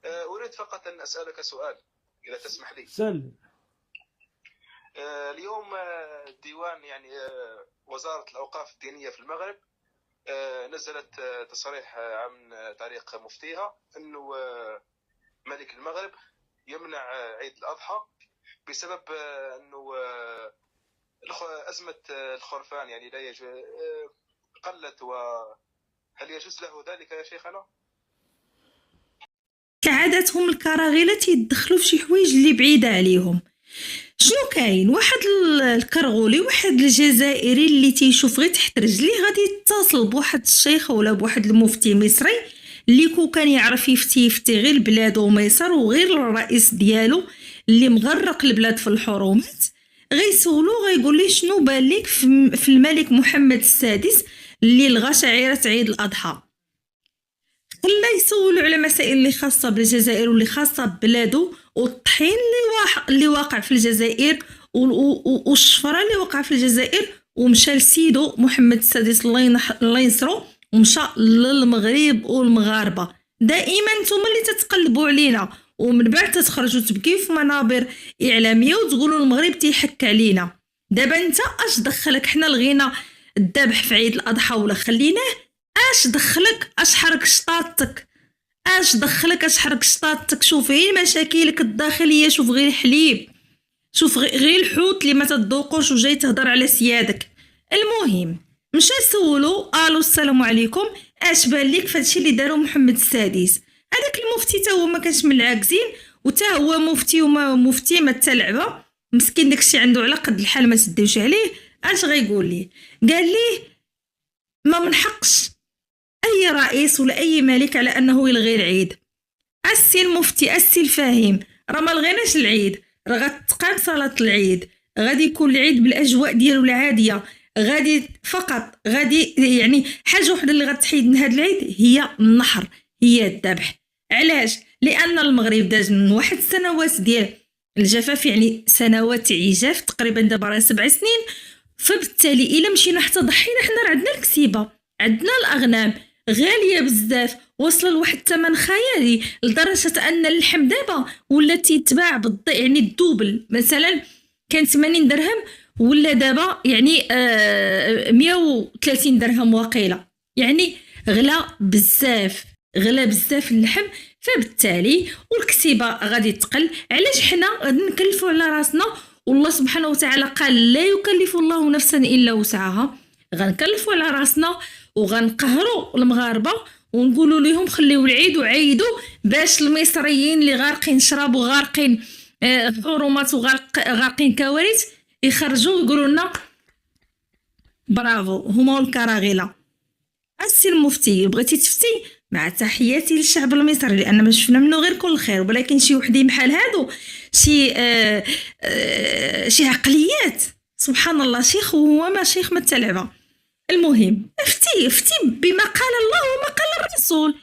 أريد فقط أن أسألك سؤال إذا تسمح لي. سل. اليوم الديوان يعني وزارة الأوقاف الدينية في المغرب نزلت تصريح عن طريق مفتيها أنه ملك المغرب يمنع عيد الأضحى بسبب أنه أزمة الخرفان يعني لا قلت. وهل يجوز له ذلك يا شيخنا؟ كعادتهم الكراغيلة تيدخلوا في شي حوايج اللي بعيدة عليهم. شنو كاين؟ واحد الكرغولي، واحد الجزائري اللي تيشوف غير تحت رجليه غادي يتصل بواحد الشيخ ولا بواحد المفتي مصري اللي كان يعرف يفتي غير البلاد ومصر وغير الرئيس ديالو اللي مغرق البلاد في الحرومات. غيسولو غيقول ليه شنو بان ليك في الملك محمد السادس اللي لغى شعيرة عيد الأضحى. خلا يسولوا على مسائل اللي خاصه بالجزائر واللي خاصه ببلادو والطحين اللي واقع في الجزائر والشفره اللي وقع في الجزائر، ومشى لسيدو محمد السادس الله ينصرو ومشى للمغرب والمغاربه. دائما نتوما اللي تتقلبوا علينا ومن بعد تتخرجوا تبكيو في منابر اعلاميه وتقولوا المغرب تيحك علينا. دابا انت اش دخلك؟ حنا لغينا الذبح في عيد الاضحى ولا خليناه؟ اش دخلك؟ اش حرك شطاطك؟ اش دخلك؟ اش حرك شطاطك؟ شوف غير مشاكلك الداخليه، شوف غير الحليب، شوف غير الحوت اللي ما تذوقوش وجاي تهضر على سيادك. المهم مشى سولو الو السلام عليكم، اش بان ليك فهادشي اللي دارو محمد السادس؟ هذاك المفتي تا هو ما كانش من العاكزين وتا هو مفتي وما مفتي ما تلعبه مسكين، داكشي عنده على قد الحال ما تديوش عليه. اش غيقول ليه؟ قال ليه ما منحقش اي رئيس ولا اي ملك على انه يلغي العيد. السي المفتي السي الفاهم، راه ما لغيناش العيد، راه غتقام صلاه العيد، غادي يكون العيد بالاجواء ديالو العاديه، غادي فقط غادي يعني حاجه وحده اللي غتحيد من هذا العيد هي النحر، هي الذبح. علاش؟ لان المغرب داز من واحد السنوات ديال الجفاف، يعني سنوات عجاف تقريبا دابا راه 7 سنين، فبالتالي الا مشينا حتى ضحينا حنا راه عندنا الكسيبه، عندنا الاغنام غاليه بزاف، وصل لواحد الثمن خيالي لدرجه ان اللحم دابا ولا تيتباع يعني الدوبل، مثلا كان 80 درهم ولا دابا يعني 130 درهم وقيله، يعني غلا بزاف، غلا بزاف اللحم. فبالتالي والكسيبه غادي تقل. علاش حنا غادي نكلفوا على راسنا؟ والله سبحانه وتعالى قال لا يكلف الله نفسا الا وسعها. غنكلفوا على راسنا وغنقهروا المغاربه ونقولوا لهم خليوا العيد وعيدوا باش المصريين اللي غارقين شراب وغارقين حرمات وغارقين كوارث يخرجوا ويقولوا لنا برافو هما الكراغيله. السي المفتي بغيتي تفتي؟ مع تحياتي للشعب المصري لان ما شفنا منه غير كل خير، ولكن شي وحدين بحال هادو شي عقليات سبحان الله، شيخ وهو ما شيخ ما تلعبه. المهم افتي بما قال الله وما قال الرسول.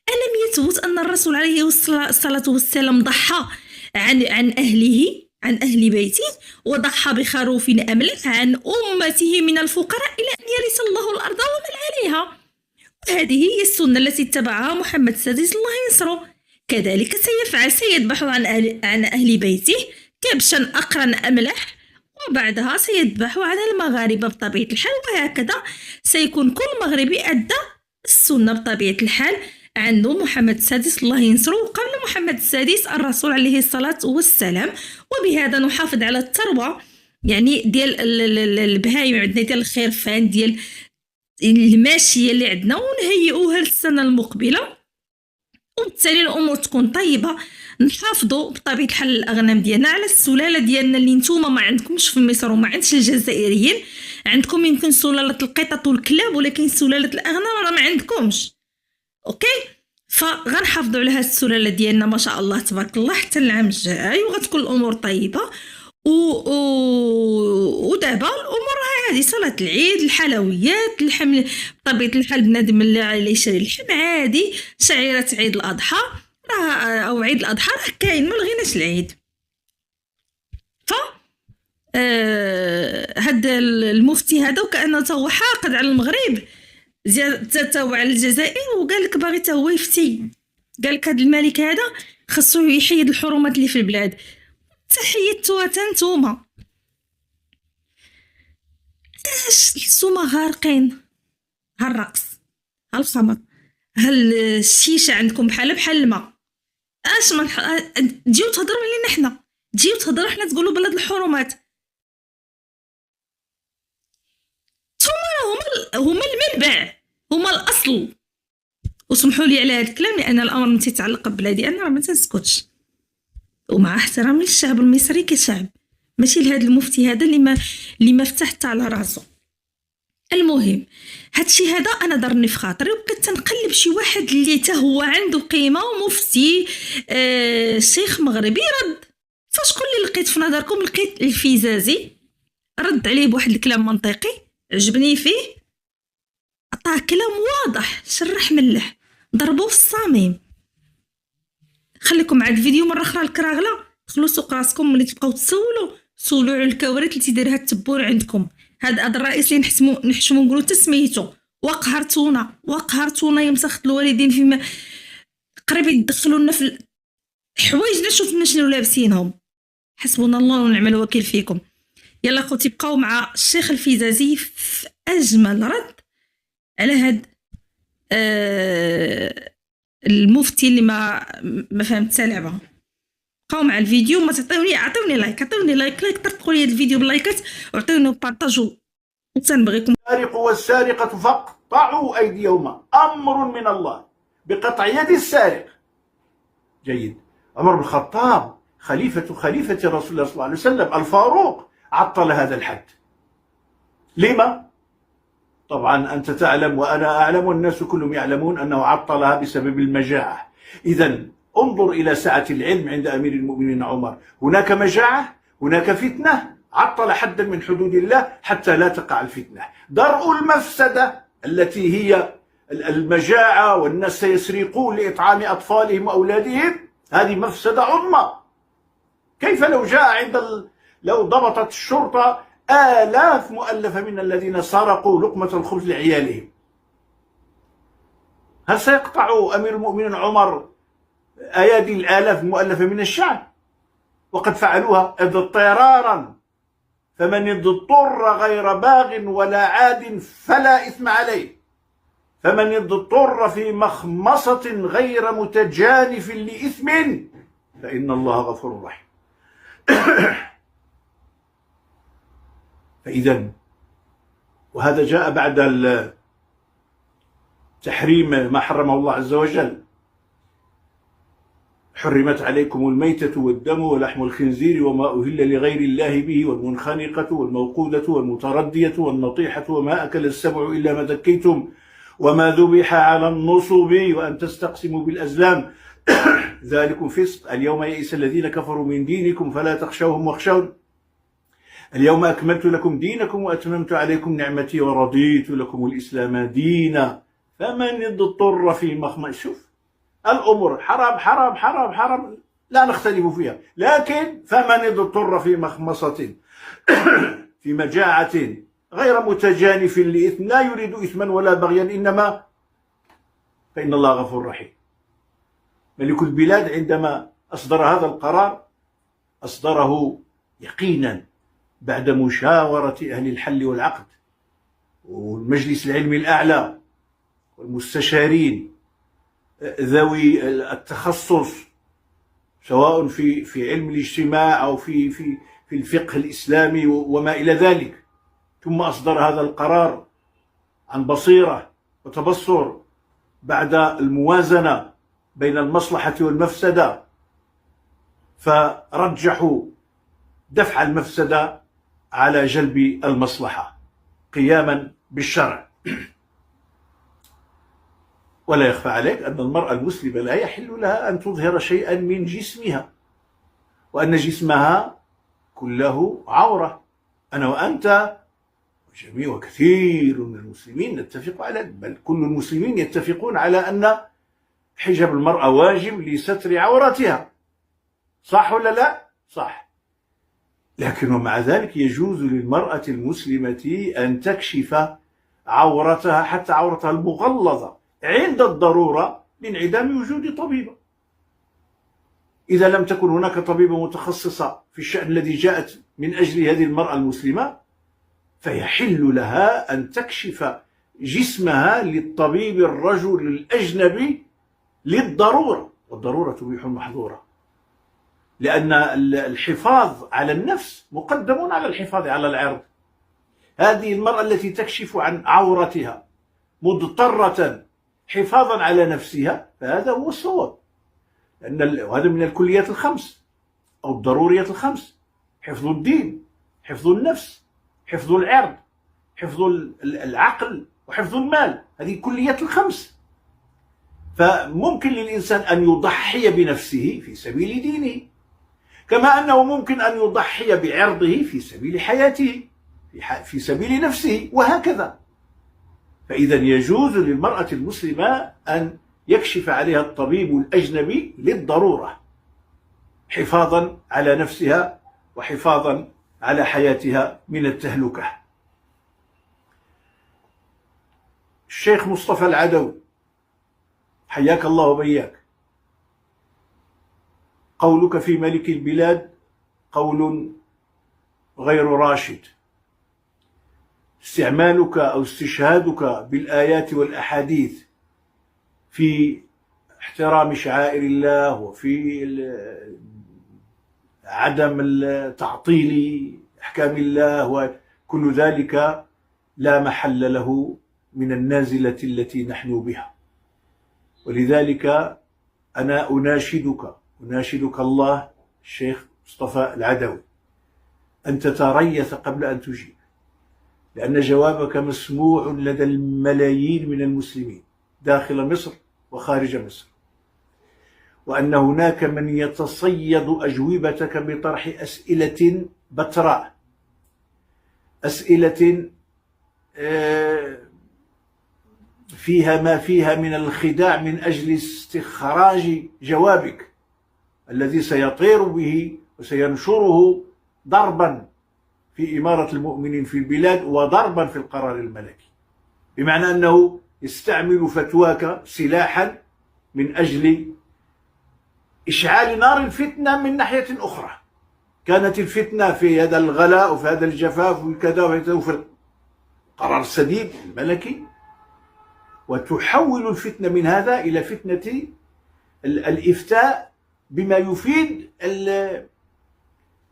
ألم يثبت أن الرسول عليه الصلاة والسلام ضحى عن أهله، عن أهل بيته، وضحى بخروف أملح عن أمته من الفقراء إلى أن يرث الله الأرض ومن عليها. وهذه هي السنة التي اتبعها محمد السادس الله ينصره. كذلك سيفعل، سيذبح عن أهل بيته كبشا أقرن أملح، وبعدها سيذبح عن المغاربة بطبيعة الحال، وهكذا سيكون كل مغربي أدى السنة بطبيعة الحال. عنده محمد السادس الله ينصره، وقبل محمد السادس الرسول عليه الصلاة والسلام. وبهذا نحافظ على الثروة يعني ديال البهايم عندنا، ديال الخرفان، ديال الماشية اللي عندنا، ونهيئوها للسنة المقبلة، وبالتالي الأمور تكون طيبة. نحافظوا بطبيعه الحال الاغنام ديالنا على السلاله ديالنا اللي نتوما ما عندكمش في مصر وما عندش الجزائريين. عندكم يمكن سلاله القطط والكلاب، ولكن سلاله الاغنام راه ما عندكمش. اوكي، فغنحافظوا على هذه السلاله ديالنا ما شاء الله تبارك الله حتى العام الجاي، وغتكون الامور طيبه. ودابا الامور عادي، صلاه العيد، الحلويات، اللحم بطبيعه الحال بنادم اللي يشري اللحم عادي، شعيره عيد الاضحى او عيد الاضحى راه كاين، ما لغيناش العيد. ف هذا المفتي هذا وكانه هو حاقد على المغرب زاد على الجزائر، وقال لك باغي حتى هو يفتي قال لك هذا الملك هذا خاصو يحيد الحرمات اللي في البلاد. تحيدتوها نتوما، نتوما غارقين. ها الرقص، ها الخمر، ها الشيشه عندكم بحال الماء. اش ما تجيو تهضروا علينا حنا، تجيو تهضروا حنا تقولوا بلاد الحرمات. هما المنبع، هما الاصل. وسمحوا لي على هذا الكلام لان الامر متى يتعلق ببلادي انا راه ما تنسكتش، ومع احترامي للشعب المصري كشعب، ماشي لهذا المفتي هذا اللي ما فتح حتى على راسو. المهم هادشي هذا انا ضرني في خاطري، وبقيت تنقلب شي واحد اللي حتى هو عنده قيمه ومفتي شيخ مغربي رد. فشكون اللي لقيت في نظركم؟ لقيت الفيزازي رد عليه بواحد الكلام منطقي عجبني فيه، عطاه كلام واضح شرح ملح، ضربوه في الصميم. خليكم مع الفيديو مره اخرى الكراغله، دخلوا سوق راسكم ملي تبقاو سولوا على الكوارث اللي تيديرها التبور عندكم. هذا الرئيس اللي نحشمو نقولوا تسميتو وقهرتونا يا مسخط الوالدين، فيما قريب يدخلوا لنا في حوايجنا شوفنا شنو لابسينهم. حسبنا الله ونعم الوكيل فيكم. يلا خوتي بقاو مع الشيخ الفيزازي في اجمل رد على هاد المفتي اللي ما فهمت سالعبه. بقاو مع الفيديو، ما عطيوني لايك طرقوا لي الفيديو باللايكات وعطيوني بارطاجو وتنبغيكم. السارق والسارقة فاقطعوا أيديهما، أمر من الله بقطع يد السارق. جيد. عمر بن الخطاب خليفة رسول الله صلى الله عليه وسلم الفاروق عطل هذا الحد. لما؟ طبعا أنت تعلم وأنا أعلم والناس كلهم يعلمون أنه عطلها بسبب المجاعة. إذن انظر إلى سعة العلم عند أمير المؤمنين عمر. هناك مجاعة، هناك فتنة، عطل حدا من حدود الله حتى لا تقع الفتنة. درء المفسدة التي هي المجاعة والناس سيسرقون لإطعام أطفالهم وأولادهم، هذه مفسدة عظمى. كيف لو جاء لو ضبطت الشرطة آلاف مؤلفة من الذين سرقوا لقمة الخبز لعيالهم، هل سيقطع أمير المؤمنين عمر أيادي الآلاف المؤلفة من الشعب؟ وقد فعلوها اضطرارا، فمن اضطر غير باغ ولا عاد فلا إثم عليه، فمن اضطر في مخمصة غير متجانف لإثم فإن الله غفور رحيم. فإذا وهذا جاء بعد تحريم ما حرمه الله عز وجل. حرمت عليكم الميتة والدم ولحم الخنزير وما أهل لغير الله به والمنخنقة والموقودة والمتردية والنطيحة وما أكل السبع إلا ما ذكيتم وما ذبح على النصب وأن تستقسموا بالأزلام ذلكم فسق. اليوم يئس الذين كفروا من دينكم فلا تخشوهم واخشون. اليوم أكملت لكم دينكم وأتممت عليكم نعمتي ورضيت لكم الإسلام دينا فمن اضطر في مخمصة. شوف الأمور حرام حرام حرام حرام لا نختلف فيها، لكن فمن اضطر في مخمصة في مجاعة غير متجانف لإثم لا يريد إثما ولا بغيا إنما فإن الله غفور رحيم. ملك البلاد عندما أصدر هذا القرار أصدره يقينا بعد مشاورة أهل الحل والعقد والمجلس العلمي الأعلى والمستشارين ذوي التخصص سواء في علم الاجتماع أو في الفقه الإسلامي وما إلى ذلك. ثم أصدر هذا القرار عن بصيرة وتبصر بعد الموازنة بين المصلحة والمفسدة، فرجحوا دفع المفسدة على جلب المصلحة قياما بالشرع. ولا يخفى عليك أن المرأة المسلمة لا يحل لها أن تظهر شيئا من جسمها، وأن جسمها كله عورة. أنا وأنت وجميع وكثير من المسلمين نتفق على، بل كل المسلمين يتفقون على أن حجاب المرأة واجب لستر عورتها، صح ولا لا؟ صح. لكن ومع ذلك يجوز للمرأة المسلمة أن تكشف عورتها حتى عورتها المغلظة عند الضرورة لانعدام وجود طبيبة. إذا لم تكن هناك طبيبة متخصصة في الشأن الذي جاءت من أجل هذه المرأة المسلمة، فيحل لها أن تكشف جسمها للطبيب الرجل الأجنبي للضرورة، والضرورة تبيح المحظورة، لأن الحفاظ على النفس مقدم على الحفاظ على العرض. هذه المرأة التي تكشف عن عورتها مضطرة حفاظا على نفسها، فهذا هو الصواب، لأن هذا من الكليات الخمس أو الضروريات الخمس: حفظ الدين، حفظ النفس، حفظ العرض، حفظ العقل، وحفظ المال. هذه كليات الخمس. فممكن للإنسان أن يضحي بنفسه في سبيل دينه، كما أنه ممكن أن يضحي بعرضه في سبيل حياته، في سبيل نفسه، وهكذا. فإذا يجوز للمرأة المسلمة أن يكشف عليها الطبيب الأجنبي للضرورة، حفاظا على نفسها وحفاظا على حياتها من التهلكة. الشيخ مصطفى العدوي، حياك الله وبياك، قولك في ملك البلاد قول غير راشد. استعمالك أو استشهادك بالآيات والأحاديث في احترام شعائر الله وفي عدم تعطيل أحكام الله وكل ذلك لا محل له من النازلة التي نحن بها. ولذلك أنا أناشدك الله الشيخ مصطفى العدوي أن تتريث قبل أن تجيب، لأن جوابك مسموع لدى الملايين من المسلمين داخل مصر وخارج مصر، وأن هناك من يتصيد أجوبتك بطرح أسئلة بتراء، أسئلة فيها ما فيها من الخداع من أجل استخراج جوابك الذي سيطير به وسينشره ضربا في إمارة المؤمنين في البلاد وضربا في القرار الملكي، بمعنى أنه يستعمل فتواك سلاحا من أجل إشعال نار الفتنة من ناحية أخرى. كانت الفتنة في هذا الغلاء وفي هذا الجفاف وكذا وفي القرار السديد الملكي، وتحول الفتنة من هذا إلى فتنة الإفتاء بما يفيد